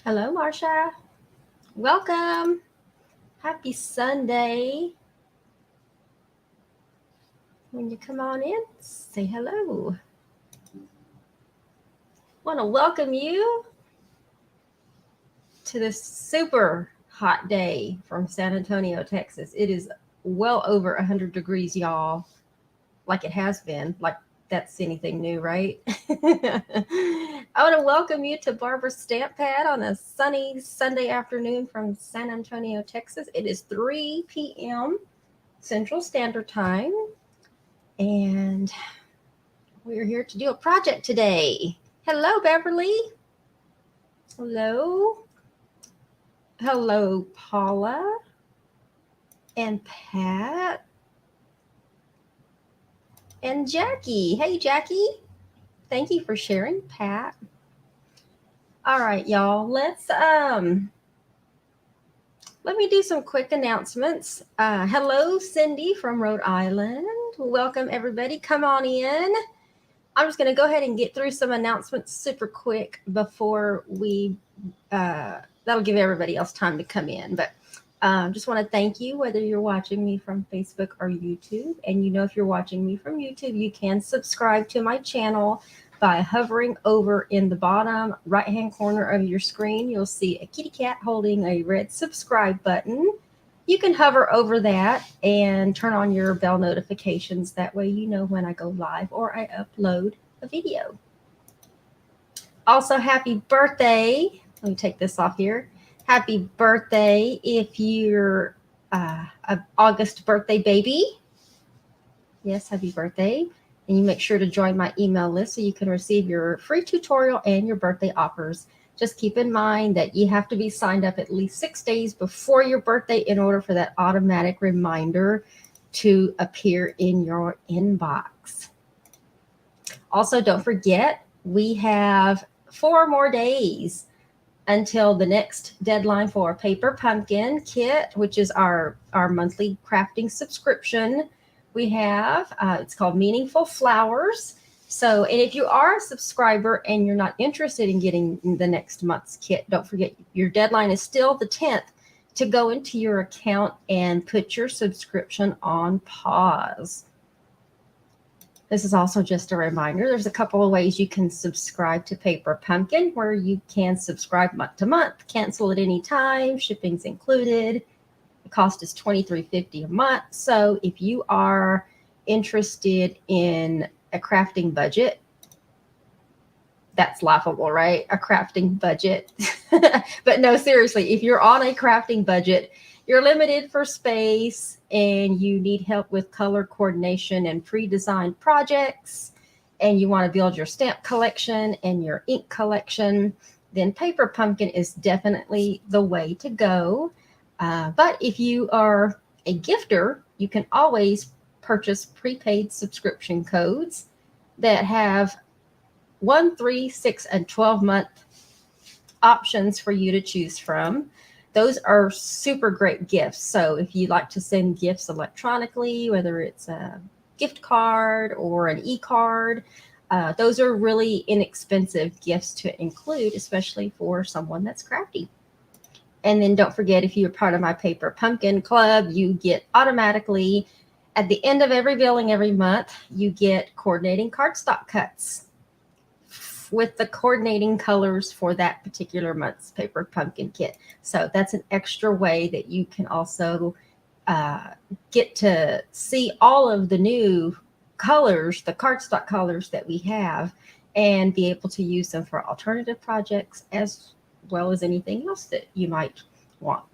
Hello, Marsha. Welcome. Happy Sunday. When you come on in, say hello. Want to welcome you to this super hot day from San Antonio, Texas. It is well over 100 degrees, y'all, like it has been. Like that's anything new, right? I want to welcome you to Barbara's Stamp Pad on a sunny Sunday afternoon from San Antonio, Texas. It is 3 p.m. Central Standard Time. And we're here to do a project today. Hello, Beverly. Hello. Hello, Paula and Pat and Jackie. Hey, Jackie. Thank you for sharing, Pat. All right, y'all. Let me do some quick announcements. Hello, Cindy from Rhode Island. Welcome, everybody. Come on in. I'm just going to go ahead and get through some announcements super quick before that'll give everybody else time to come in. But just want to thank you, whether you're watching me from Facebook or YouTube. And if you're watching me from YouTube, you can subscribe to my channel by hovering over in the bottom right-hand corner of your screen. You'll see a kitty cat holding a red subscribe button. You can hover over that and turn on your bell notifications. That way you know when I go live or I upload a video. Also, happy birthday. Let me take this off here. Happy birthday if you're an August birthday baby. Yes, happy birthday. And you make sure to join my email list so you can receive your free tutorial and your birthday offers. Just keep in mind that you have to be signed up at least 6 days before your birthday in order for that automatic reminder to appear in your inbox. Also, don't forget, we have 4 more days until the next deadline for a paper pumpkin kit, which is our monthly crafting subscription. We have, it's called Meaningful Flowers. So, and if you are a subscriber and you're not interested in getting the next month's kit, don't forget your deadline is still the 10th to go into your account and put your subscription on pause. This is also just a reminder. There's a couple of ways you can subscribe to Paper Pumpkin, where you can subscribe month to month, cancel at any time, shipping's included. The cost is $23.50 a month. So if you are interested in a crafting budget, that's laughable, right? A crafting budget. But no, seriously, if you're on a crafting budget, you're limited for space and you need help with color coordination and pre-designed projects, and you want to build your stamp collection and your ink collection, then Paper Pumpkin is definitely the way to go. But if you are a gifter, you can always purchase prepaid subscription codes that have 1, 3, 6, and 12-month options for you to choose from. Those are super great gifts. So if you like to send gifts electronically, whether it's a gift card or an e-card, those are really inexpensive gifts to include, especially for someone that's crafty. And then don't forget, if you're part of my Paper Pumpkin Club, you get automatically, at the end of every billing every month, you get coordinating cardstock cuts with the coordinating colors for that particular month's Paper Pumpkin kit. So that's an extra way that you can also get to see all of the new colors, the cardstock colors that we have, and be able to use them for alternative projects as well as anything else that you might want.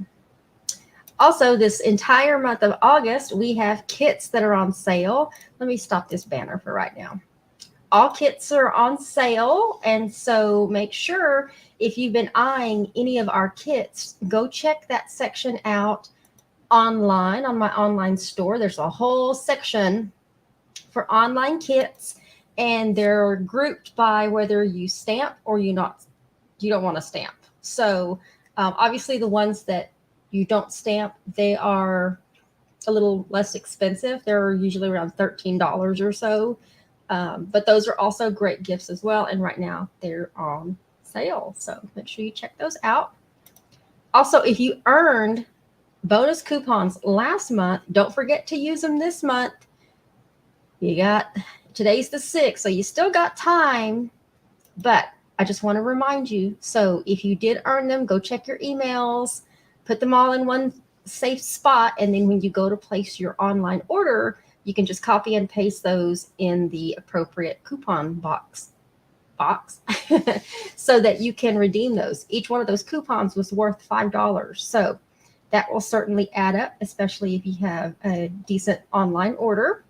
Also, this entire month of August, we have kits that are on sale. Let me stop this banner for right now. All kits are on sale, and so make sure if you've been eyeing any of our kits, go check that section out online on my online store. There's a whole section for online kits, and they're grouped by whether you stamp or you don't want to stamp. So obviously the ones that you don't stamp, they are a little less expensive. They're usually around $13 or so. But those are also great gifts as well. And right now they're on sale. So make sure you check those out. Also, if you earned bonus coupons last month, don't forget to use them this month. You got, today's the 6th, so you still got time, but I just want to remind you. So if you did earn them, go check your emails, put them all in one safe spot, and then when you go to place your online order, you can just copy and paste those in the appropriate coupon box so that you can redeem those. Each one of those coupons was worth $5. So that will certainly add up, especially if you have a decent online order.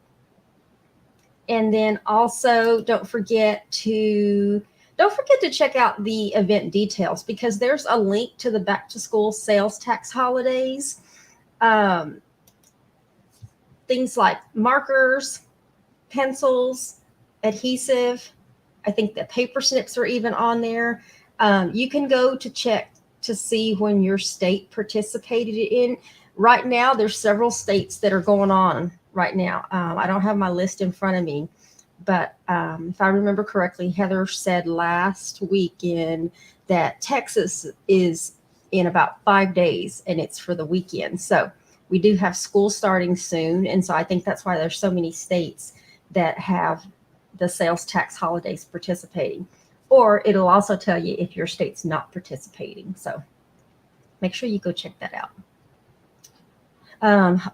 And then also don't forget to check out the event details, because there's a link to the back to school sales tax holidays. Things like markers, pencils, adhesive. I think the paper snips are even on there. You can go to check to see when your state participated in. Right now, there's several states that are going on right now. I don't have my list in front of me, but if I remember correctly, Heather said last weekend that Texas is in about 5 days, and it's for the weekend. So we do have school starting soon, and so I think that's why there's so many states that have the sales tax holidays participating. Or it'll also tell you if your state's not participating. So make sure you go check that out.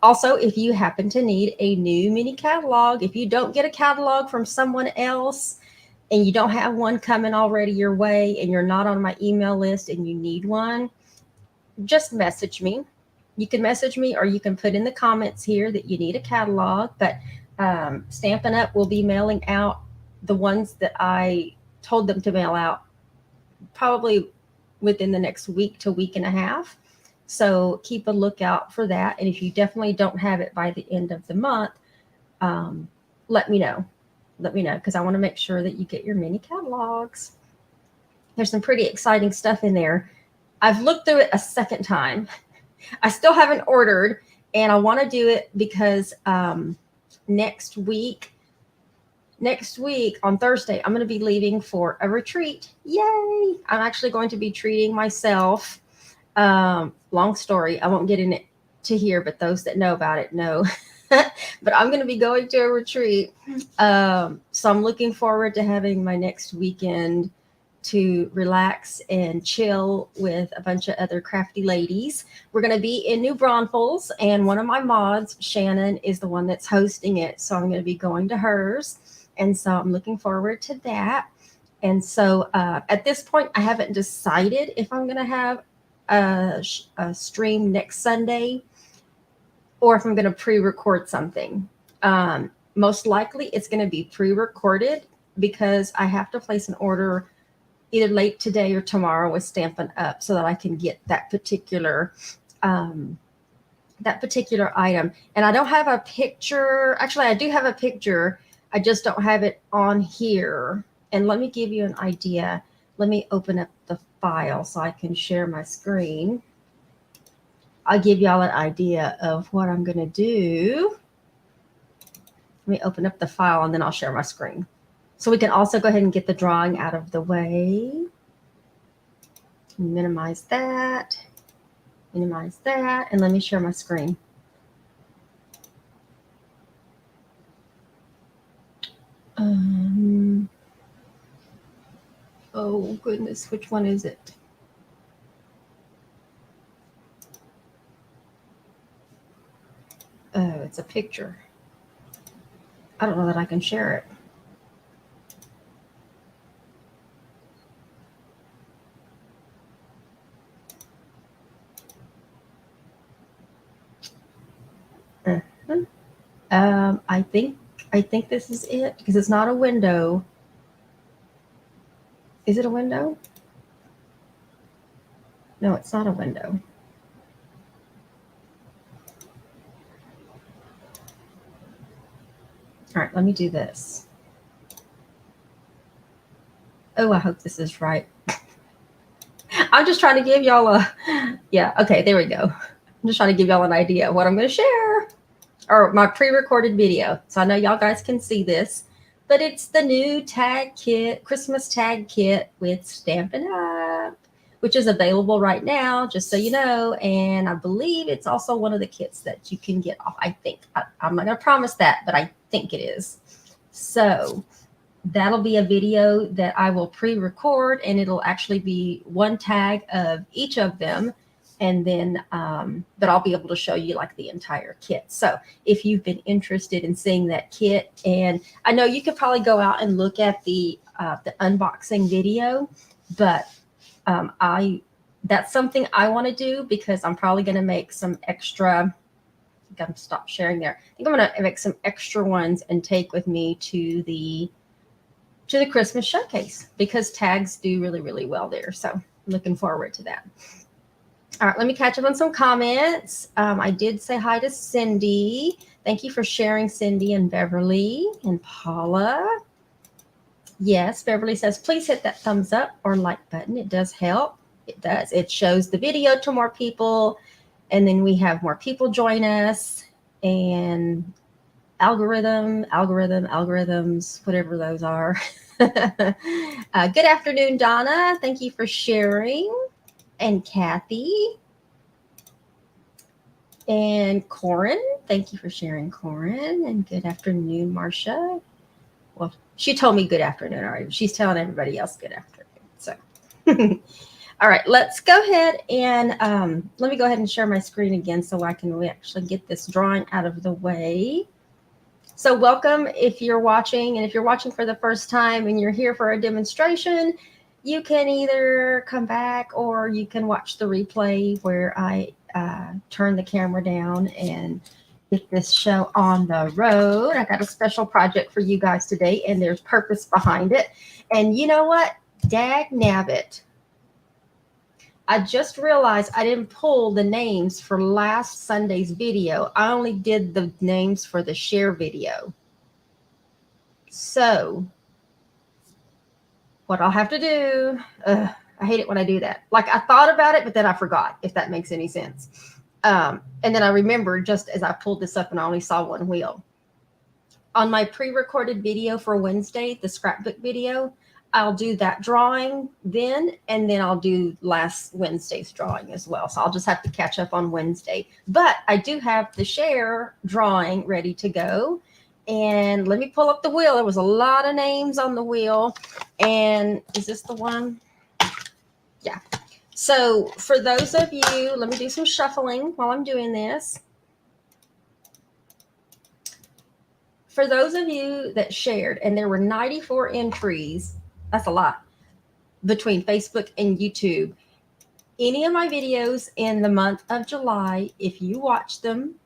Also, if you happen to need a new mini catalog, if you don't get a catalog from someone else and you don't have one coming already your way and you're not on my email list and you need one, just message me. You can message me, or you can put in the comments here that you need a catalog. But Stampin' Up! Will be mailing out the ones that I told them to mail out probably within the next week to week and a half. So keep a lookout for that. And if you definitely don't have it by the end of the month, let me know. Let me know, because I want to make sure that you get your mini catalogs. There's some pretty exciting stuff in there. I've looked through it a second time. I still haven't ordered, and I want to do it because next week on Thursday, I'm going to be leaving for a retreat. Yay! I'm actually going to be treating myself. Long story. I won't get into here, but those that know about it know. But I'm going to be going to a retreat. So I'm looking forward to having my next weekend to relax and chill with a bunch of other crafty ladies. We're going to be in New Braunfels, and one of my mods, Shannon, is the one that's hosting it. So I'm going to be going to hers. And so I'm looking forward to that. And so at this point, I haven't decided if I'm going to have a stream next Sunday or if I'm going to pre-record something. Most likely it's going to be pre-recorded, because I have to place an order either late today or tomorrow with Stampin' Up! So that I can get that particular item. And I don't have a picture. Actually, I do have a picture. I just don't have it on here. And let me give you an idea. Let me open up the file so I can share my screen. I'll give y'all an idea of what I'm going to do. Let me open up the file and then I'll share my screen. So we can also go ahead and get the drawing out of the way. Minimize that. Minimize that. And let me share my screen. Oh goodness, which one is it? Oh, it's a picture. I don't know that I can share it. I think this is it, because it's not a window. Is it a window? No, it's not a window. All right, let me do this. Oh, I hope this is right. I'm just trying to give y'all okay, there we go. I'm just trying to give y'all an idea of what I'm going to share, or my pre-recorded video. So I know y'all guys can see this. But it's the new tag kit, Christmas tag kit with Stampin' Up, which is available right now, just so you know. And I believe it's also one of the kits that you can get off. I think. I'm not going to promise that, but I think it is. So that'll be a video that I will pre-record, and it'll actually be one tag of each of them. And then, but I'll be able to show you like the entire kit. So if you've been interested in seeing that kit, and I know you could probably go out and look at the unboxing video, but that's something I want to do because I'm probably going to make some extra. I'm going to stop sharing there. I think I'm going to make some extra ones and take with me to the Christmas showcase because tags do really, really well there. So I'm looking forward to that. All right, let me catch up on some comments. I did say hi to Cindy. Thank you for sharing, Cindy and Beverly and Paula. Yes, Beverly says, please hit that thumbs up or like button. It does help. It does. It shows the video to more people. And then we have more people join us. And algorithms, whatever those are. Good afternoon, Donna. Thank you for sharing. And Kathy. And Corin. Thank you for sharing, Corin. And good afternoon, Marcia. Well, she told me good afternoon already. She's telling everybody else good afternoon. So, all right, let's go ahead and let me go ahead and share my screen again so I can actually get this drawing out of the way. So welcome if you're watching, and if you're watching for the first time and you're here for a demonstration, you can either come back or you can watch the replay where I turn the camera down and get this show on the road. I got a special project for you guys today, and there's purpose behind it. And you know what? Dag nabbit. I just realized I didn't pull the names for last Sunday's video. I only did the names for the share video. So what I'll have to do, I hate it when I do that. Like I thought about it, but then I forgot, if that makes any sense. And then I remembered just as I pulled this up and I only saw one wheel. On my pre-recorded video for Wednesday, the scrapbook video, I'll do that drawing then, and then I'll do last Wednesday's drawing as well. So I'll just have to catch up on Wednesday. But I do have the share drawing ready to go. And let me pull up the wheel. There was a lot of names on the wheel. And is this the one? Yeah. So for those of you, let me do some shuffling while I'm doing this. For those of you that shared, and there were 94 entries, that's a lot, between Facebook and YouTube. Any of my videos in the month of July, if you watched them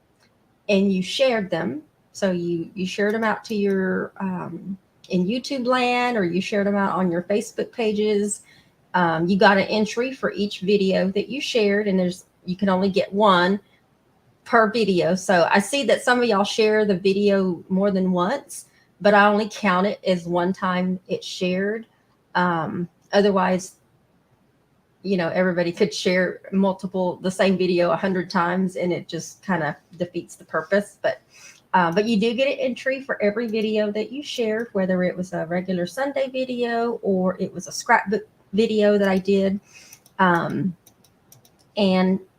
and you shared them, so you shared them out to your in YouTube land, or you shared them out on your Facebook pages, you got an entry for each video that you shared, and you can only get one per video. So I see that some of y'all share the video more than once, but I only count it as one time it's shared. Otherwise, everybody could share the same video 100 times, and it just kind of defeats the purpose. But you do get an entry for every video that you shared, whether it was a regular Sunday video or it was a scrapbook video that I did. And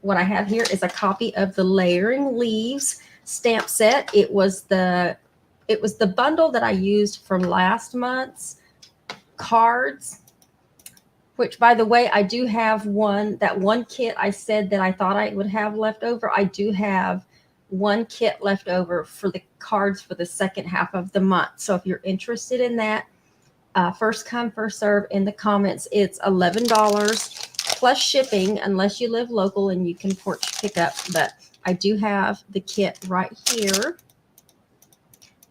what I have here is a copy of the Layering Leaves stamp set. It was the bundle that I used for last month's cards, which, by the way, I do have that one kit I said that I thought I would have left over. I do have one kit left over for the cards for the second half of the month. So if you're interested in that, first come, first serve in the comments. It's $11 plus shipping unless you live local and you can porch pick up. But I do have the kit right here.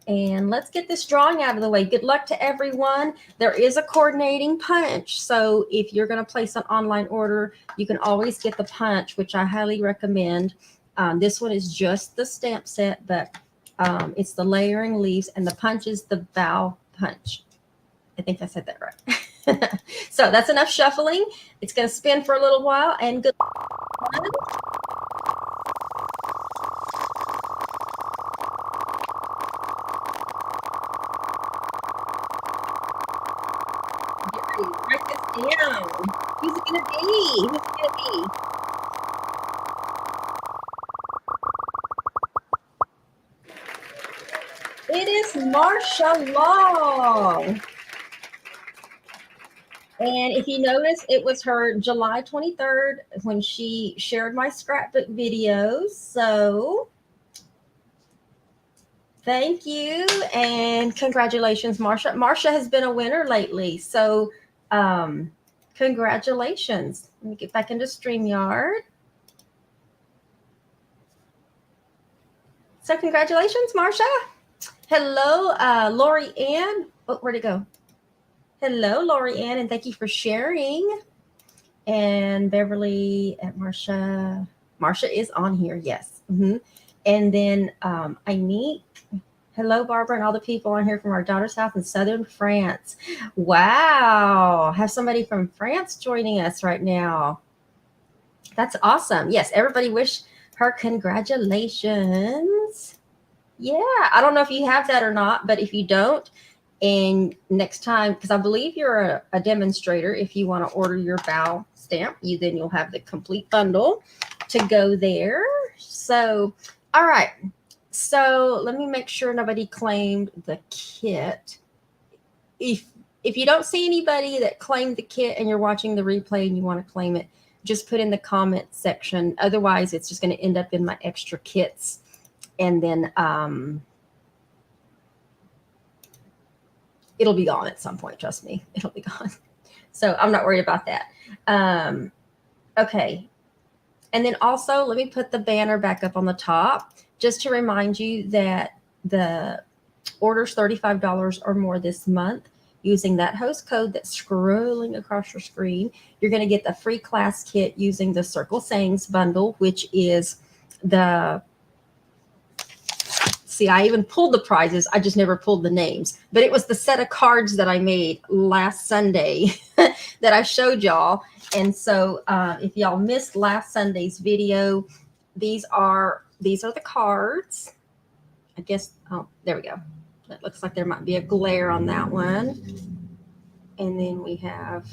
And let's get this drawing out of the way. Good luck to everyone. There is a coordinating punch. So if you're going to place an online order, you can always get the punch, which I highly recommend. This one is just the stamp set, but it's the Layering Leaves, and the punch is the bow punch. I think I said that right. So that's enough shuffling. It's going to spin for a little while, and good luck. Write this down. Who's it gonna be? Who's it gonna be? It is Marsha Long. And if you notice, it was her July 23rd when she shared my scrapbook videos. So thank you and congratulations, Marsha. Marsha has been a winner lately. So congratulations. Let me get back into StreamYard. So congratulations, Marsha. Hello, Lori Ann. Oh, where'd it go? Hello, Lori Ann, and thank you for sharing. And Beverly at Marsha. Marsha is on here, yes. And then Inique. Hello, Barbara, and all the people on here from our daughter's house in southern France. Wow, have somebody from France joining us right now. That's awesome. Yes, everybody wish her congratulations. Yeah, I don't know if you have that or not, but if you don't, and next time, because I believe you're a demonstrator, if you want to order your bow stamp, then you'll have the complete bundle to go there. So, all right. So let me make sure nobody claimed the kit. If you don't see anybody that claimed the kit and you're watching the replay and you want to claim it, just put in the comment section. Otherwise, it's just going to end up in my extra kits. And then it'll be gone at some point. Trust me, it'll be gone. So I'm not worried about that. Okay. And then also, let me put the banner back up on the top just to remind you that the orders $35 or more this month using that host code that's scrolling across your screen, you're going to get the free class kit using the Circle Sayings bundle, which is the... See, I even pulled the prizes. I just never pulled the names. But it was the set of cards that I made last Sunday that I showed y'all. And so if y'all missed last Sunday's video, these are the cards. I guess, oh, there we go. That looks like there might be a glare on that one. And then we have,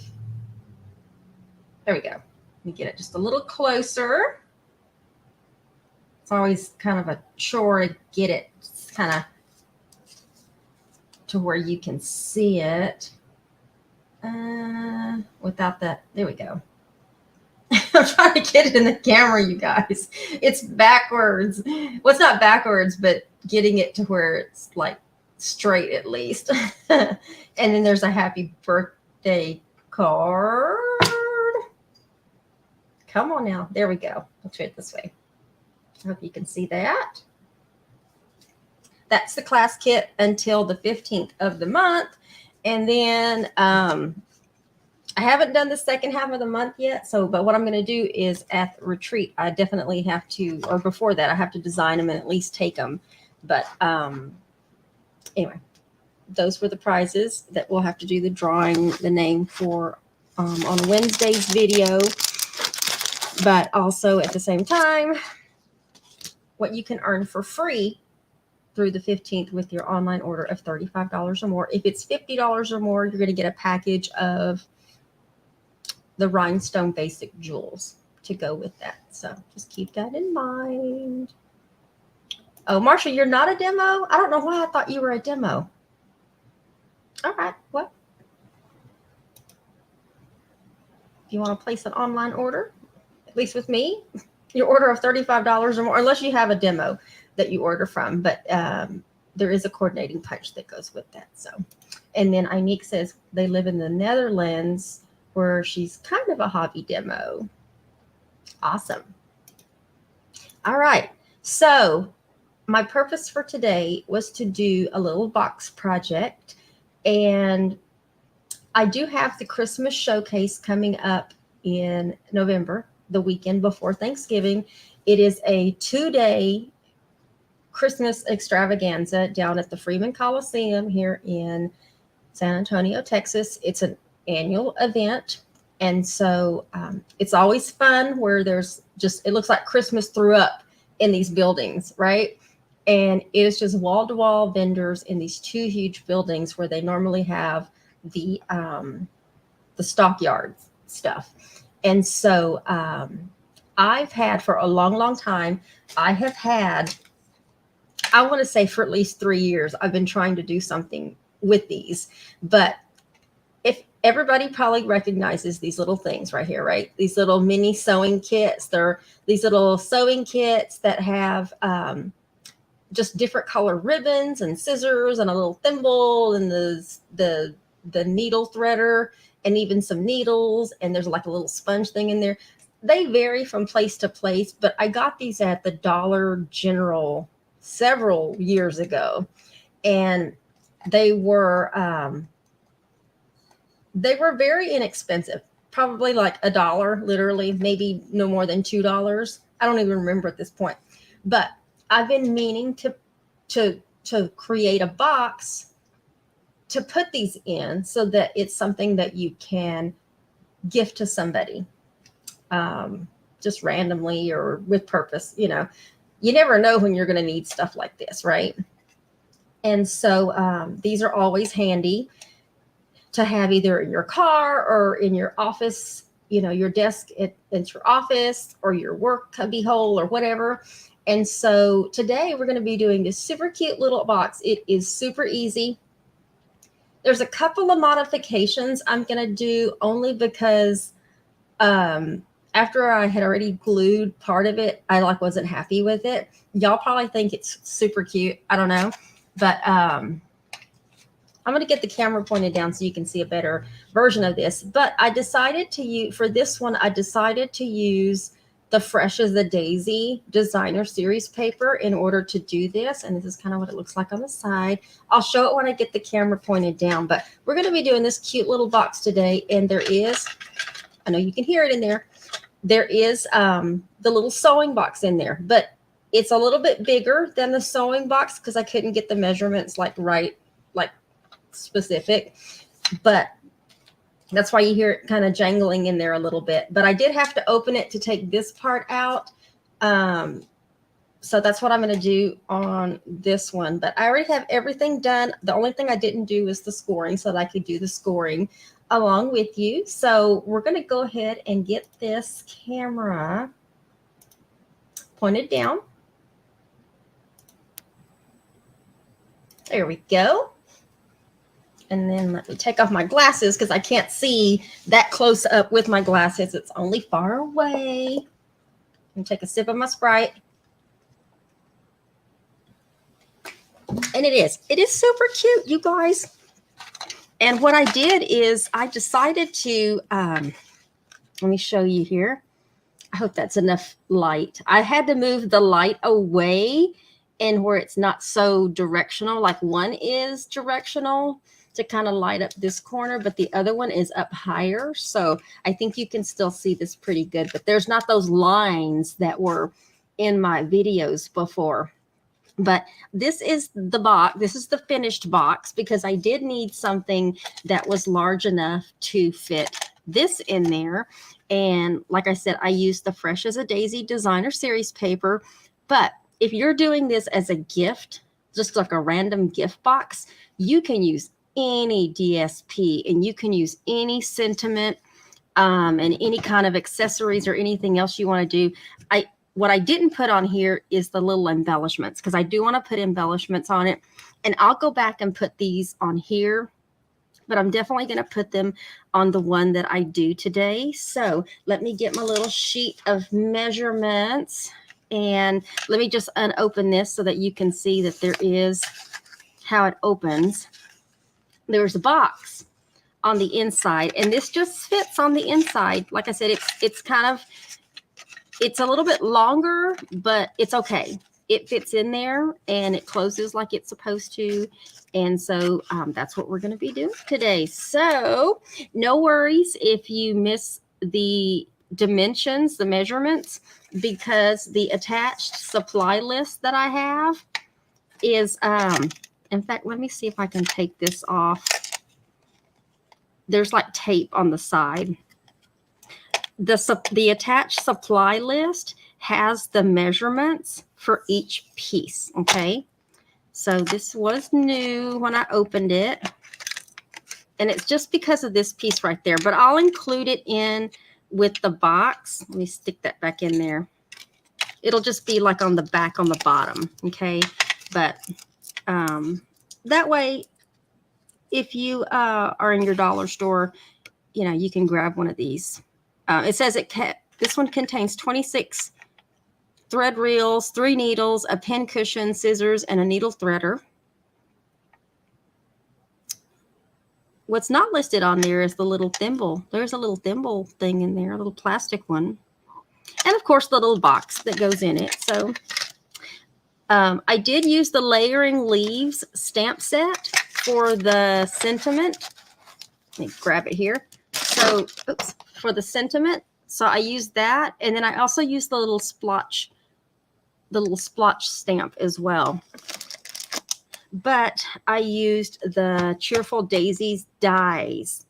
there we go. Let me get it just a little closer. It's always kind of a chore to get it kind of to where you can see it without that. There we go. I'm trying to get it in the camera, you guys. It's backwards. Well, it's not backwards, but getting it to where it's like straight at least. And then there's a happy birthday card. Come on now. There we go. I'll try it this way. I hope you can see that. That's the class kit until the 15th of the month. And then I haven't done the second half of the month yet. But what I'm going to do is at the retreat, I definitely have to, or before that, I have to design them and at least take them. But anyway, those were the prizes that we'll have to do the drawing, the name for on Wednesday's video. But also at the same time, what you can earn for free through the 15th with your online order of $35 or more. If it's $50 or more, you're going to get a package of the rhinestone basic jewels to go with that. So just keep that in mind. Oh, Marsha, you're not a demo? I don't know why I thought you were a demo. All right. What? If you want to place an online order, at least with me, your order of $35 or more, unless you have a demo that you order from, but there is a coordinating punch that goes with that. So, and then Inique says they live in the Netherlands, where she's kind of a hobby demo. Awesome. All right. So my purpose for today was to do a little box project, and I do have the Christmas showcase coming up in November, the weekend before Thanksgiving. It is a 2-day Christmas extravaganza down at the Freeman Coliseum here in San Antonio, Texas. It's an annual event. And so it's always fun where there's just, it looks like Christmas threw up in these buildings, right? And it is just wall-to-wall vendors in these two huge buildings where they normally have the the stockyard stuff. And so I've had for a long, long time, I have had, I want to say for at least 3 years, I've been trying to do something with these. But if everybody probably recognizes these little things right here, right? These little mini sewing kits. They're these little sewing kits that have just different color ribbons and scissors and a little thimble and the needle threader and even some needles, and there's like a little sponge thing in there. They vary from place to place, but I got these at the Dollar General several years ago, and they were very inexpensive, probably like $1, literally, maybe no more than $2. I don't even remember at this point, but I've been meaning to create a box to put these in so that it's something that you can gift to somebody, just randomly or with purpose. You know, you never know when you're going to need stuff like this, right? And so these are always handy to have either in your car or in your office, you know, your desk at your office or your work cubby hole or whatever. And so today we're going to be doing this super cute little box. It is super easy. There's a couple of modifications I'm going to do only because after I had already glued part of it, I wasn't happy with it. Y'all probably think it's super cute. I don't know. But I'm going to get the camera pointed down so you can see a better version of this. But I decided to use, for this one, I decided to use the Fresh as a Daisy designer series paper in order to do this. And this is kind of what it looks like on the side. I'll show it when I get the camera pointed down. But we're going to be doing this cute little box today. And there is, I know you can hear it in there, there is the little sewing box in there. But it's a little bit bigger than the sewing box because I couldn't get the measurements like specific, but that's why you hear it kind of jangling in there a little bit. But I did have to open it to take this part out. So that's what I'm going to do on this one. But I already have everything done. The only thing I didn't do was the scoring so that I could do the scoring along with you. So we're going to go ahead and get this camera pointed down. There we go. And then let me take off my glasses because I can't see that close up with my glasses. It's only far away. And take a sip of my Sprite. And it is super cute, you guys. And what I did is I decided to, let me show you here. I hope that's enough light. I had to move the light away and where it's not so directional, like one is directional to kind of light up this corner, but the other one is up higher. So I think you can still see this pretty good, but there's not those lines that were in my videos before. But this is the box. This is the finished box because I did need something that was large enough to fit this in there. And like I said, I used the Fresh as a Daisy designer series paper. But if you're doing this as a gift, just like a random gift box, you can use any DSP and you can use any sentiment and any kind of accessories or anything else you want to do. What I didn't put on here is the little embellishments because I do want to put embellishments on it. And I'll go back and put these on here, but I'm definitely going to put them on the one that I do today. So let me get my little sheet of measurements and let me just unopen this so that you can see that there is how it opens. There's a box on the inside and this just fits on the inside. Like I said, it's a little bit longer, but it's okay. It fits in there and it closes like it's supposed to. And so that's what we're going to be doing today. So no worries if you miss the dimensions, the measurements, because the attached supply list that I have is, in fact, let me see if I can take this off. There's like tape on the side. The attached supply list has the measurements for each piece, okay? So this was new when I opened it. And it's just because of this piece right there, but I'll include it in with the box. Let me stick that back in there. It'll just be like on the back on the bottom, okay? But that way, if you are in your dollar store, you know, you can grab one of these. It says this one contains 26 thread reels, 3 needles, a pin cushion, scissors, and a needle threader. What's not listed on there is the little thimble. There's a little thimble thing in there, a little plastic one. And of course, the little box that goes in it. So I did use the Layering Leaves stamp set for the sentiment. Let me grab it here. So, oops, for the sentiment. So I used that. And then I also used the little splotch stamp as well. But I used the Cheerful Daisies dies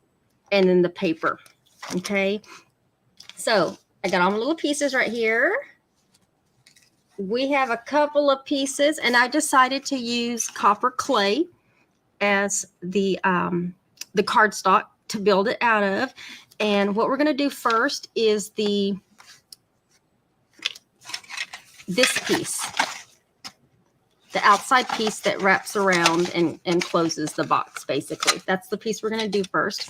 and then the paper. Okay. So I got all my little pieces right here. We have a couple of pieces, and I decided to use copper clay as the cardstock to build it out of. And what we're going to do first is this piece. The outside piece that wraps around and closes the box, basically. That's the piece we're going to do first.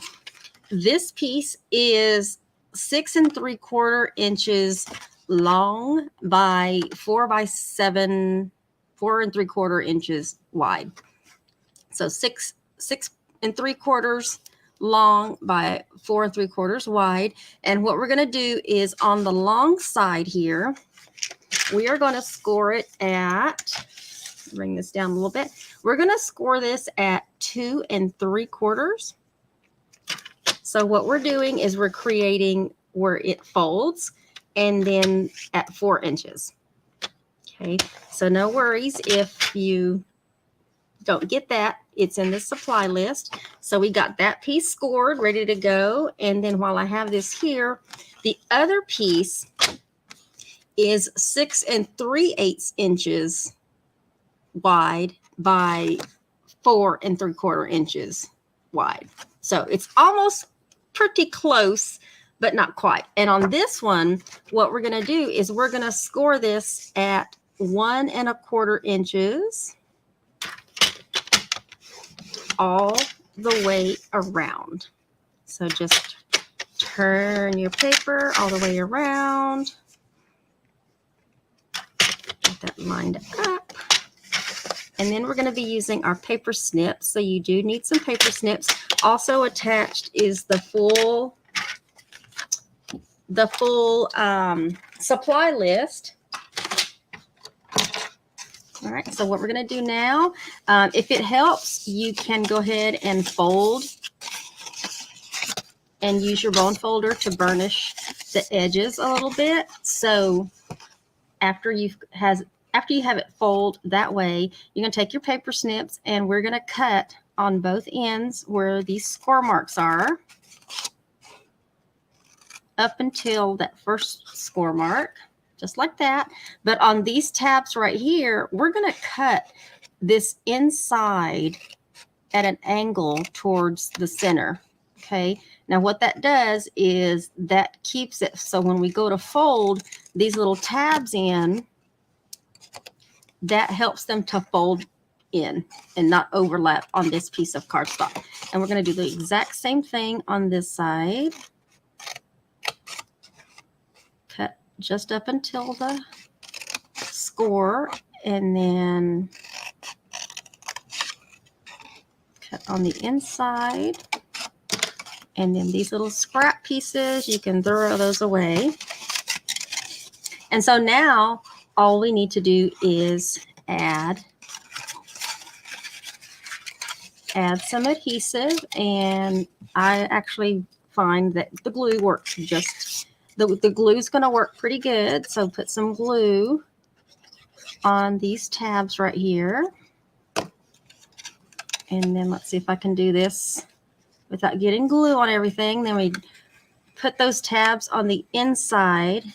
This piece is 6 3/4 inches long by 4 3/4 inches wide. So 6 3/4 long by 4 3/4 wide. And what we're going to do is on the long side here, we are going to score it at, bring this down a little bit. We're going to score this at 2 3/4. So what we're doing is we're creating where it folds and then at 4 inches. Okay, so no worries if you don't get that. It's in the supply list. So we got that piece scored, ready to go. And then while I have this here, the other piece is 6 3/8 inches wide by 4 3/4 inches wide. So it's almost pretty close, but not quite. And on this one, what we're going to do is we're going to score this at 1 1/4 inches all the way around. So just turn your paper all the way around. Get that lined up. And then we're going to be using our paper snips. So you do need some paper snips. Also attached is the full supply list. All right, so what we're going to do now, if it helps, you can go ahead and fold and use your bone folder to burnish the edges a little bit. So after you have it fold that way, you're going to take your paper snips and we're going to cut on both ends where these score marks are up until that first score mark, just like that. But on these tabs right here, we're going to cut this inside at an angle towards the center. Okay. Now what that does is that keeps it so when we go to fold these little tabs in, that helps them to fold in and not overlap on this piece of cardstock. And we're going to do the exact same thing on this side. Cut just up until the score and then cut on the inside. And then these little scrap pieces, you can throw those away. And so now all we need to do is add some adhesive, and I actually find that the glue works the glue is going to work pretty good. So put some glue on these tabs right here. And then let's see if I can do this without getting glue on everything. Then we put those tabs on the inside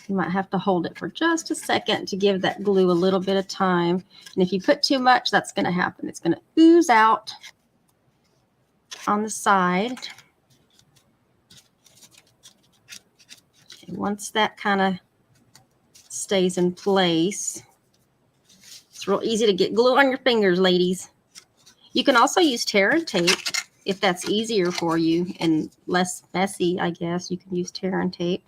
You might have to hold it for just a second to give that glue a little bit of time. And if you put too much, that's going to happen. It's going to ooze out on the side. Okay, once that kind of stays in place, it's real easy to get glue on your fingers, ladies. You can also use tear and tape if that's easier for you and less messy, I guess. You can use tear and tape.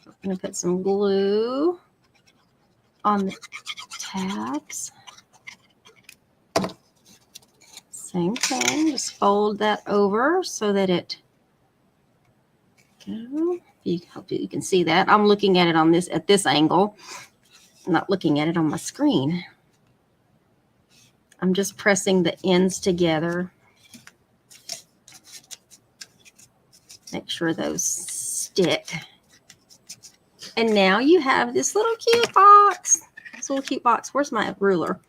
I'm going to put some glue on the tabs. Same thing, just fold that over so that it go. Hope you can see that. I'm looking at it on this at this angle. I'm not looking at it on my screen. I'm just pressing the ends together. Make sure those stick. And now you have this little cute box. This little cute box. Where's my ruler?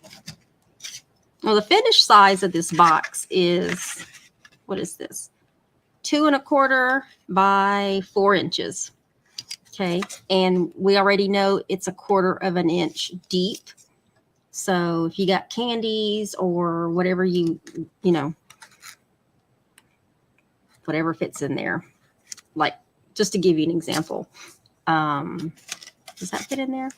Well, the finished size of this box is, what is this? 2 1/4 by 4 inches. Okay. And we already know it's 1/4 inch deep. So if you got candies or whatever you know, whatever fits in there, like just to give you an example, does that fit in there?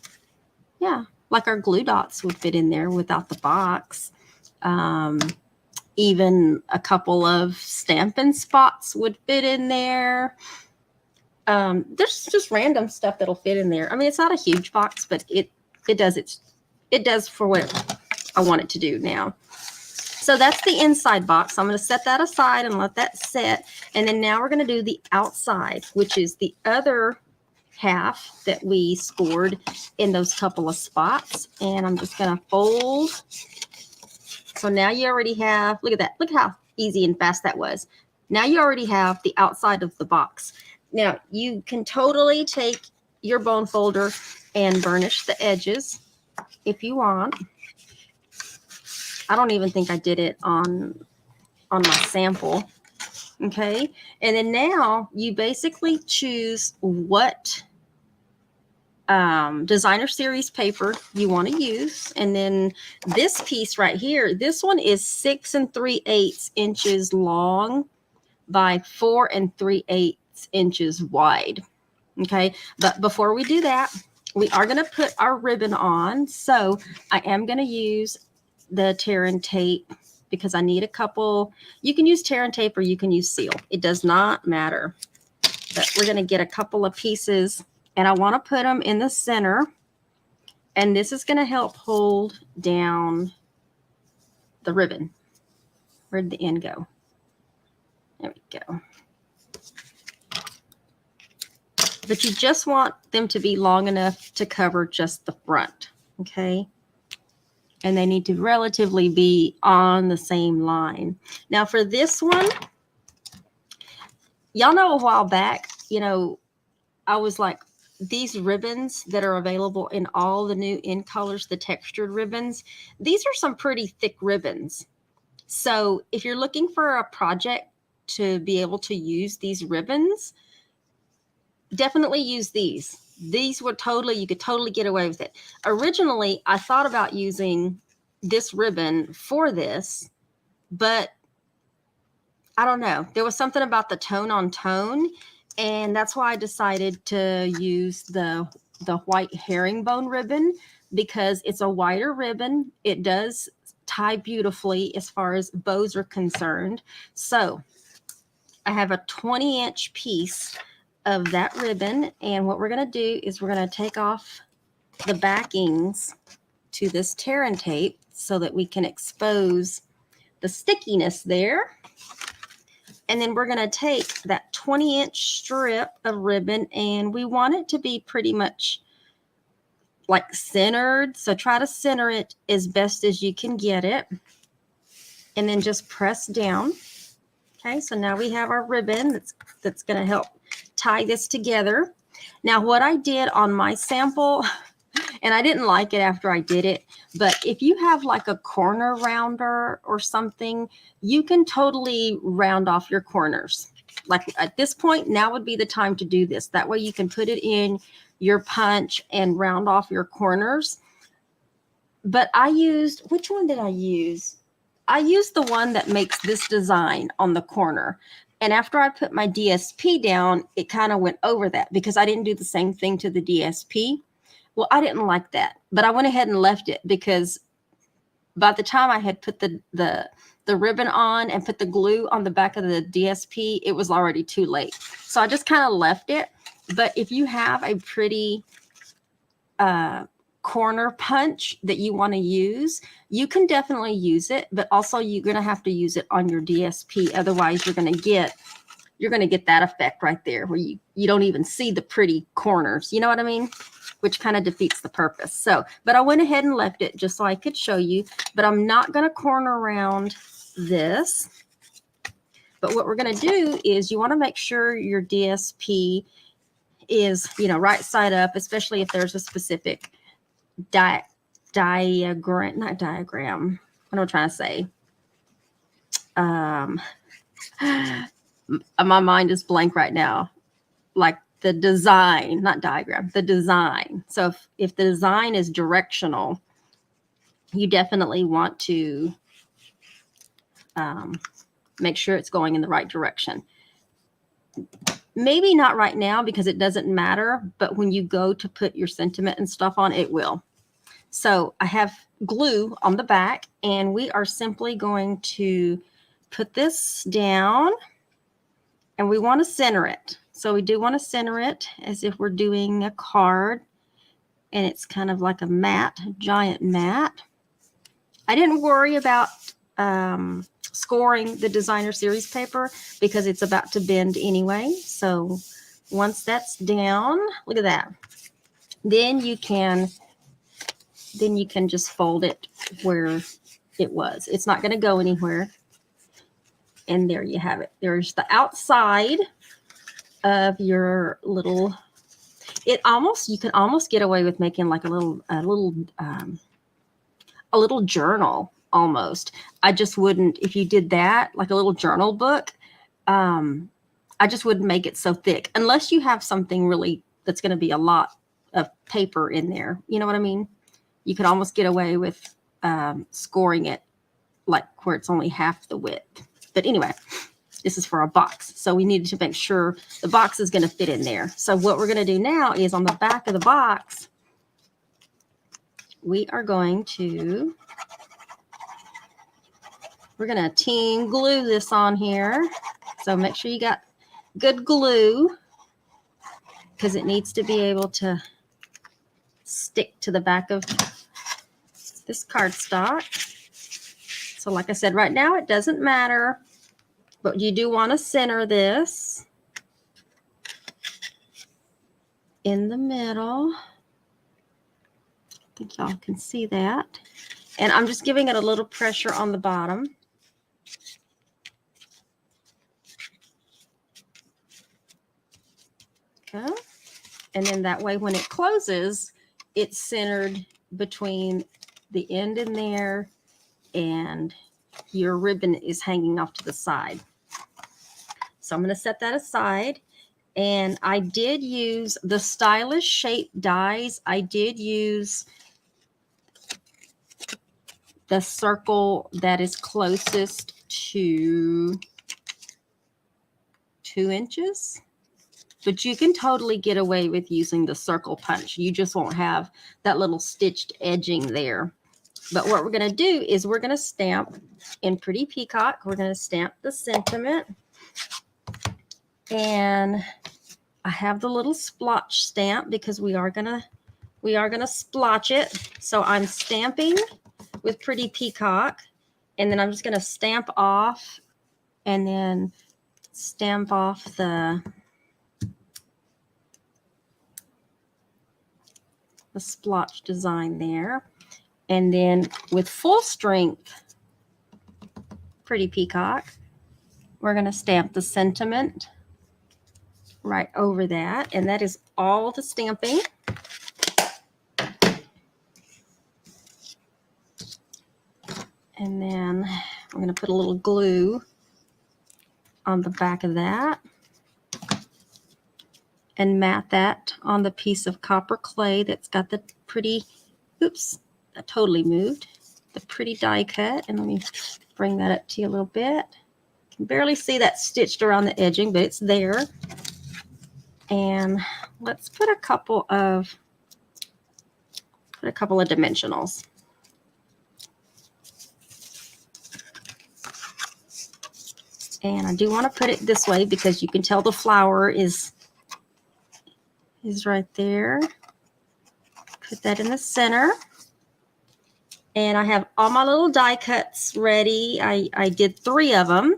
Yeah. Like our glue dots would fit in there without the box. Even a couple of Stampin' Spots would fit in there. There's just random stuff that'll fit in there. I mean, it's not a huge box, but it does for what I want it to do now. So that's the inside box. I'm going to set that aside and let that set. And then now we're going to do the outside, which is the other half that we scored in those couple of spots. And I'm just going to fold. So now you already have, look at that. Look how easy and fast that was. Now you already have the outside of the box. Now you can totally take your bone folder and burnish the edges if you want. I don't even think I did it on my sample. Okay. And then now you basically choose what designer series paper you want to use. And then this piece right here, this one is 6 3/8 inches long by 4 3/8 inches wide. Okay. But before we do that, we are going to put our ribbon on. So I am going to use the tear and tape because I need a couple. You can use tear and tape or you can use seal. It does not matter. But we're going to get a couple of pieces and I want to put them in the center. And this is going to help hold down the ribbon. Where'd the end go? There we go. But you just want them to be long enough to cover just the front. Okay. And they need to relatively be on the same line. Now for this one, y'all know a while back, you know, I was like, these ribbons that are available in all the new in colors, the textured ribbons, these are some pretty thick ribbons. So if you're looking for a project to be able to use these ribbons, definitely use these. These were you could totally get away with it. Originally, I thought about using this ribbon for this, but I don't know. There was something about the tone on tone, and that's why I decided to use the white herringbone ribbon because it's a wider ribbon. It does tie beautifully as far as bows are concerned. So I have a 20-inch piece of that ribbon, and what we're going to do is we're going to take off the backings to this tear and tape so that we can expose the stickiness there. And then we're going to take that 20-inch strip of ribbon, and we want it to be pretty much like centered. So try to center it as best as you can get it, and then just press down. Okay, so now we have our ribbon that's going to help tie this together. Now, what I did on my sample, and I didn't like it after I did it, but if you have like a corner rounder or something, you can totally round off your corners. like at this point, now would be the time to do this. That way you can put it in your punch and round off your corners. But I used, which one did I use? I used the one that makes this design on the corner. And after I put my DSP down, it kind of went over that because I didn't do the same thing to the DSP. Well, I didn't like that, but I went ahead and left it because by the time I had put the ribbon on and put the glue on the back of the DSP, it was already too late. So I just kind of left it. But if you have a pretty corner punch that you want to use, you can definitely use it, but also you're going to have to use it on your DSP. Otherwise, you're going to get that effect right there where you don't even see the pretty corners. You know what I mean? Which kind of defeats the purpose. So, but I went ahead and left it just so I could show you, but I'm not going to corner around this. But what we're going to do is you want to make sure your DSP is, right side up, especially if there's a specific diagram, not diagram. What am I trying to say? My mind is blank right now. Like the design, not diagram, the design. So if the design is directional, you definitely want to make sure it's going in the right direction. Maybe not right now because it doesn't matter, but when you go to put your sentiment and stuff on, it will. So I have glue on the back, and we are simply going to put this down, and we want to center it. So we do want to center it as if we're doing a card, and it's kind of like a mat, a giant mat. I didn't worry about scoring the designer series paper because it's about to bend anyway. So once that's down, look at that. Then you can just fold it where it was. It's not going to go anywhere. And there you have it. There's the outside of your little, you can almost get away with making like a little journal almost. I just wouldn't, if you did that, like a little journal book, I just wouldn't make it so thick unless you have something really that's going to be a lot of paper in there. You know what I mean? You could almost get away with scoring it like where it's only half the width. But anyway, this is for a box. So we needed to make sure the box is going to fit in there. So what we're going to do now is on the back of the box, we're going to team glue this on here. So make sure you got good glue because it needs to be able to stick to the back of this cardstock. So like I said, right now it doesn't matter, but you do want to center this in the middle. I think y'all can see that. And I'm just giving it a little pressure on the bottom. Okay. And then that way when it closes, it's centered between the end in there and your ribbon is hanging off to the side. So I'm going to set that aside. And I did use the Stylish Shape dies. I did use the circle that is closest to 2 inches. But you can totally get away with using the circle punch. You just won't have that little stitched edging there. But what we're going to do is we're going to stamp in Pretty Peacock. We're going to stamp the sentiment. And I have the little splotch stamp because we are going to splotch it. So I'm stamping with Pretty Peacock. And then I'm just going to stamp off and then stamp off the splotch design there. And then with Full Strength Pretty Peacock, we're going to stamp the sentiment right over that. And that is all the stamping. And then we're going to put a little glue on the back of that. and mat that on the piece of copper clay that's got the pretty, oops, that totally moved, the pretty die cut. And let me bring that up to you a little bit. You can barely see that stitched around the edging, but it's there. And let's put a couple of dimensionals. And I do want to put it this way because you can tell the flower is right there. Put that in the center. And I have all my little die cuts ready. I did 3 of them.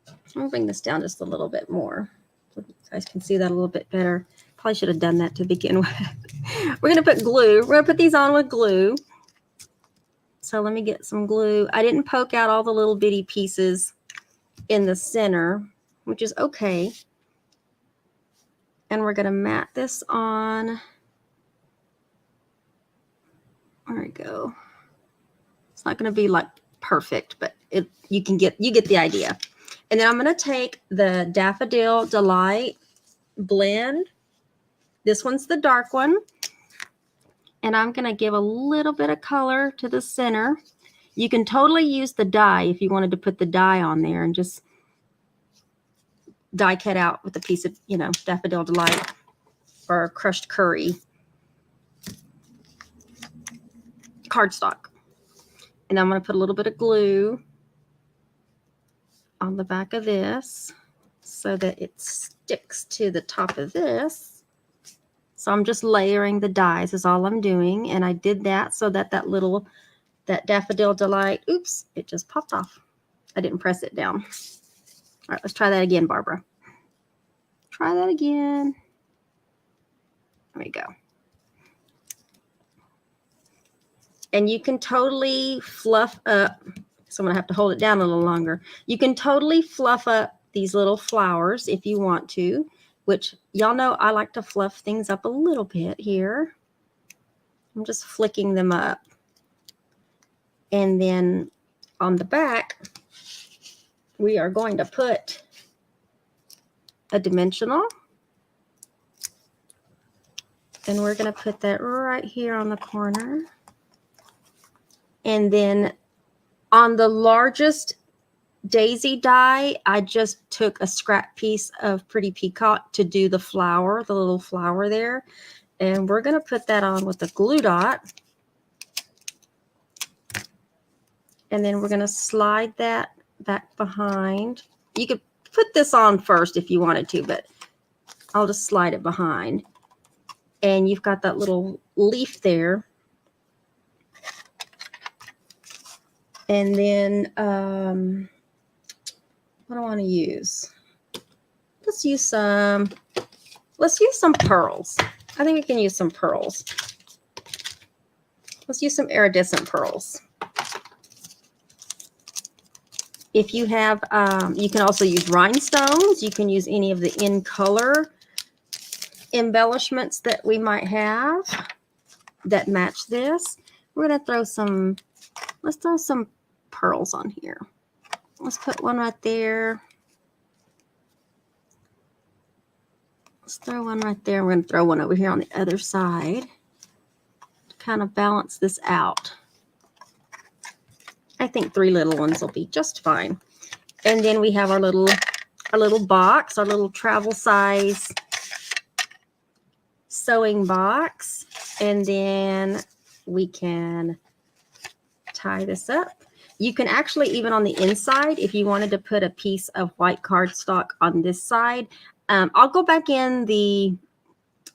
I'm gonna bring this down just a little bit more so you guys can see that a little bit better. Probably should have done that to begin with. We're gonna put glue. We're gonna put these on with glue. So let me get some glue. I didn't poke out all the little bitty pieces in the center, which is okay. And we're gonna mat this on. There we go. It's not gonna be like perfect, but you get the idea. And then I'm gonna take the Daffodil Delight blend. This one's the dark one. And I'm gonna give a little bit of color to the center. You can totally use the die if you wanted to put the die on there and just die cut out with a piece of, Daffodil Delight or crushed curry cardstock. And I'm going to put a little bit of glue on the back of this so that it sticks to the top of this. So I'm just layering the dies is all I'm doing. And I did that so that that Daffodil Delight, oops, it just popped off. I didn't press it down. All right, let's try that again, Barbara. Try that again. There we go. And you can totally fluff up. So I'm going to have to hold it down a little longer. You can totally fluff up these little flowers if you want to, which y'all know I like to fluff things up a little bit here. I'm just flicking them up. And then on the back, we are going to put a dimensional. And we're going to put that right here on the corner. And then on the largest daisy die, I just took a scrap piece of Pretty Peacock to do the flower, the little flower there. And we're going to put that on with a glue dot. And then we're going to slide that back behind. You could put this on first if you wanted to, but I'll just slide it behind. And you've got that little leaf there. And then what do I want to use? Let's use some pearls. I think we can use some pearls. Let's use some iridescent pearls. If you have, you can also use rhinestones. You can use any of the in color embellishments that we might have that match this. We're going to throw some, let's throw some pearls on here. Let's put one right there. Let's throw one right there. We're going to throw one over here on the other side to kind of balance this out. I think 3 little ones will be just fine. And then we have our little box, our little travel size sewing box. And then we can tie this up. You can actually, even on the inside, if you wanted to put a piece of white cardstock on this side, I'll go back in the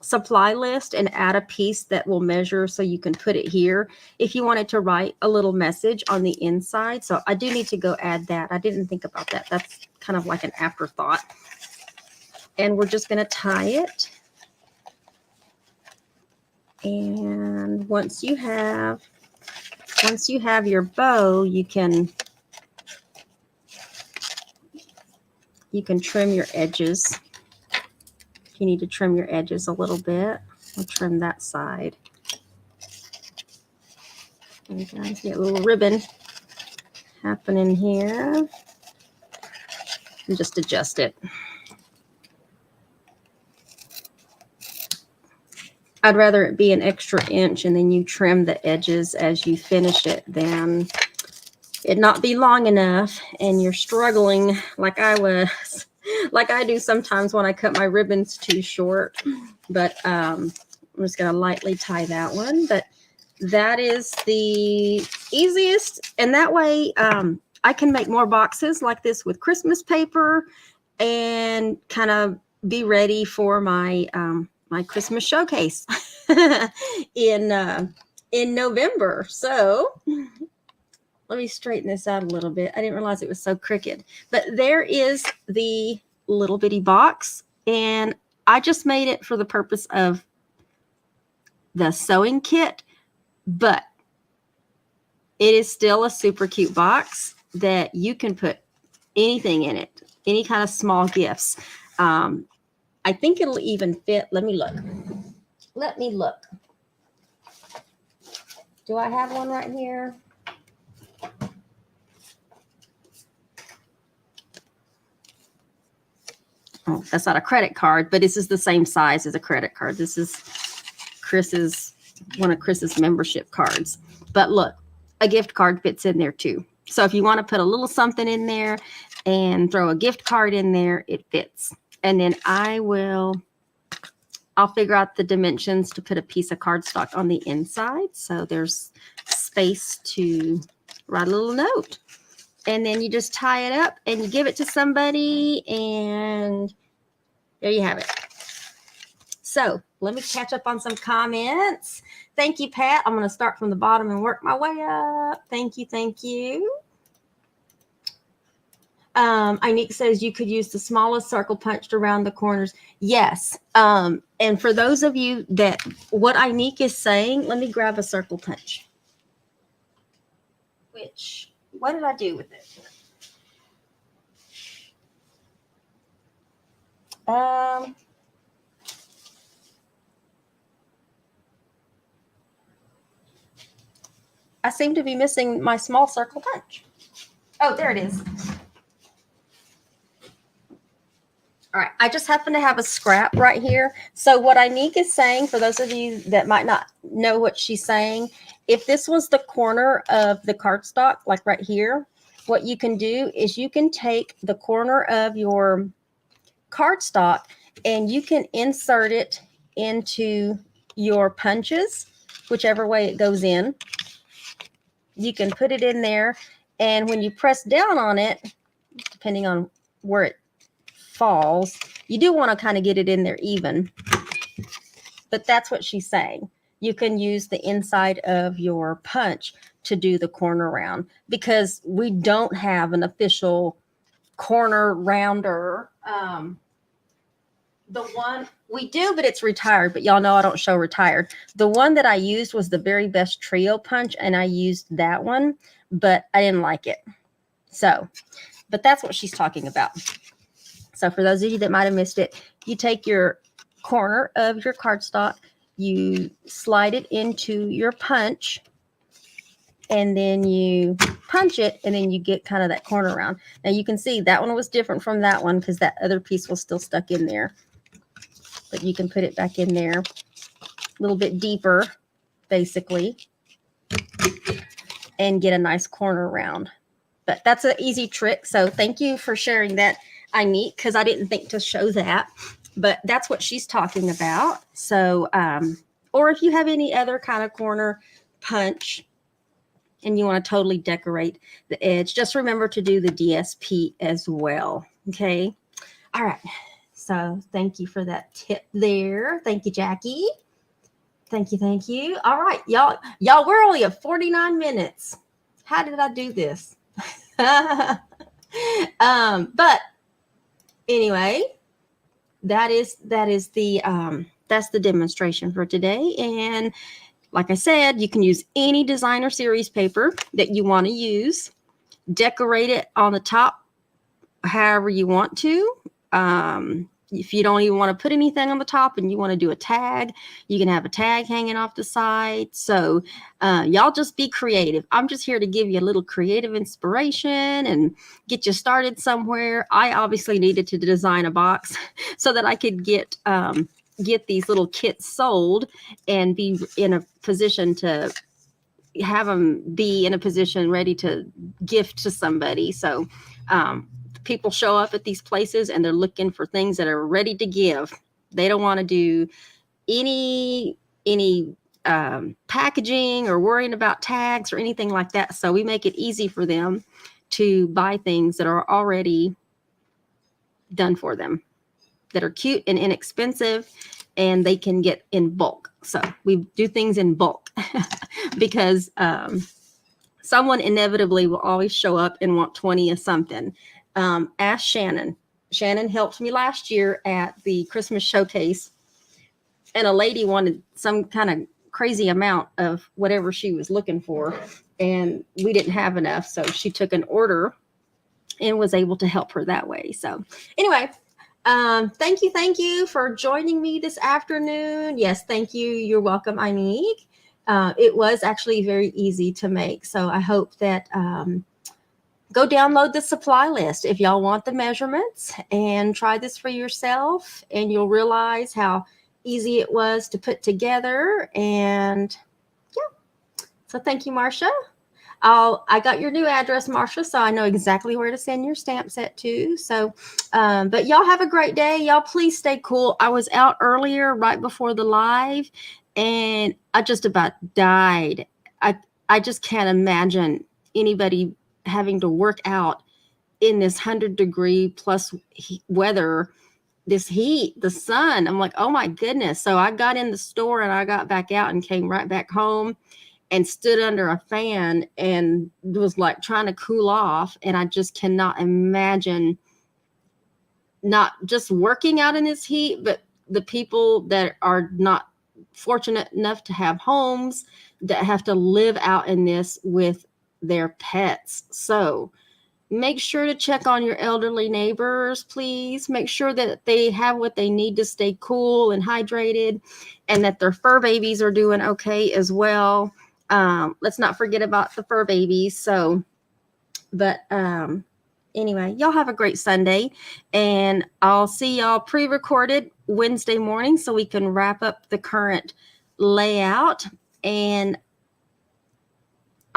supply list and add a piece that will measure so you can put it here if you wanted to write a little message on the inside. So I do need to go add that. I didn't think about that. That's kind of like an afterthought. And we're just going to tie it. And once you have your bow, you can trim your edges. You need to trim your edges a little bit. I'll trim that side. And you guys get a little ribbon happening here. And just adjust it. I'd rather it be an extra inch and then you trim the edges as you finish it than it not be long enough and you're struggling like I was, like I do sometimes when I cut my ribbons too short. But I'm just going to lightly tie that one. But that is the easiest. And that way I can make more boxes like this with Christmas paper and kind of be ready for my my Christmas showcase in November. So let me straighten this out a little bit. I didn't realize it was so crooked. But there is the little bitty box. And I just made it for the purpose of the sewing kit. But it is still a super cute box that you can put anything in it. Any kind of small gifts. I think it'll even fit. Let me look. Let me look. Do I have one right here? Oh, that's not a credit card, but this is the same size as a credit card. This is one of Chris's membership cards. But look, a gift card fits in there too. So if you want to put a little something in there and throw a gift card in there, it fits. And then I'll figure out the dimensions to put a piece of cardstock on the inside. So there's space to write a little note. And then you just tie it up and you give it to somebody and there you have it. So let me catch up on some comments. Thank you, Pat. I'm going to start from the bottom and work my way up. Thank you. Thank you. Inique says you could use the smallest circle punched around the corners. Yes. And for those of you that what Inique is saying, let me grab a circle punch. What did I do with it? I seem to be missing my small circle punch. Oh, there it is. All right, I just happen to have a scrap right here. So what Inique is saying, for those of you that might not know what she's saying, if this was the corner of the cardstock, like right here, what you can do is you can take the corner of your cardstock and you can insert it into your punches, whichever way it goes in. You can put it in there, and when you press down on it, depending on where it falls, you do want to kind of get it in there even. But that's what she's saying. You can use the inside of your punch to do the corner round, because we don't have an official corner rounder. The one we do, but it's retired, but y'all know I don't show retired. The one that I used was the Very Best Trio punch, and I used that one, but I didn't like it. So, but that's what she's talking about. So for those of you that might have missed it, you take your corner of your cardstock, you slide it into your punch, and then you punch it, and then you get kind of that corner round. Now you can see that one was different from that one because that other piece was still stuck in there. But you can put it back in there a little bit deeper, basically, and get a nice corner round. But that's an easy trick. So thank you for sharing that, Inique, because I didn't think to show that. But that's what she's talking about. So, or if you have any other kind of corner punch and you want to totally decorate the edge, just remember to do the DSP as well. Okay. All right. So thank you for that tip there. Thank you, Jackie. Thank you. Thank you. All right, y'all, we're only at 49 minutes. How did I do this? But anyway, that's the demonstration for today. And like I said, you can use any designer series paper that you want to use. Decorate it on the top however you want to. If you don't even want to put anything on the top and you want to do a tag, you can have a tag hanging off the side. So y'all just be creative. I'm just here to give you a little creative inspiration and get you started somewhere. I obviously needed to design a box so that I could get get these little kits sold and be in a position to have them be in a position ready to gift to somebody. So people show up at these places and they're looking for things that are ready to give. They don't want to do any packaging or worrying about tags or anything like that. So we make it easy for them to buy things that are already done for them, that are cute and inexpensive, and they can get in bulk. So we do things in bulk because someone inevitably will always show up and want 20 of something. Ask Shannon. Shannon helped me last year at the Christmas showcase, and a lady wanted some kind of crazy amount of whatever she was looking for, and we didn't have enough. So she took an order and was able to help her that way. So anyway, thank you for joining me this afternoon. Yes, thank you. You're welcome, Inique. It was actually very easy to make. So I hope that go download the supply list if y'all want the measurements and try this for yourself, and you'll realize how easy it was to put together. And yeah, so thank you, Marcia. I got your new address, Marcia, so I know exactly where to send your stamp set to. So, but y'all have a great day. Y'all please stay cool. I was out earlier right before the live, and I just about died. I just can't imagine anybody having to work out in this 100-degree plus weather, this heat, the sun. I'm like, oh my goodness. So I got in the store and I got back out and came right back home and stood under a fan and was like trying to cool off. And I just cannot imagine not just working out in this heat, but the people that are not fortunate enough to have homes that have to live out in this with their pets. So make sure to check on your elderly neighbors, please. Make sure that they have what they need to stay cool and hydrated, and that their fur babies are doing okay as well. Let's not forget about the fur babies. So, but anyway, y'all have a great Sunday, and I'll see y'all pre-recorded Wednesday morning so we can wrap up the current layout. And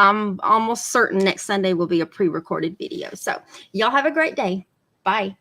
I'm almost certain next Sunday will be a pre-recorded video. So y'all have a great day. Bye.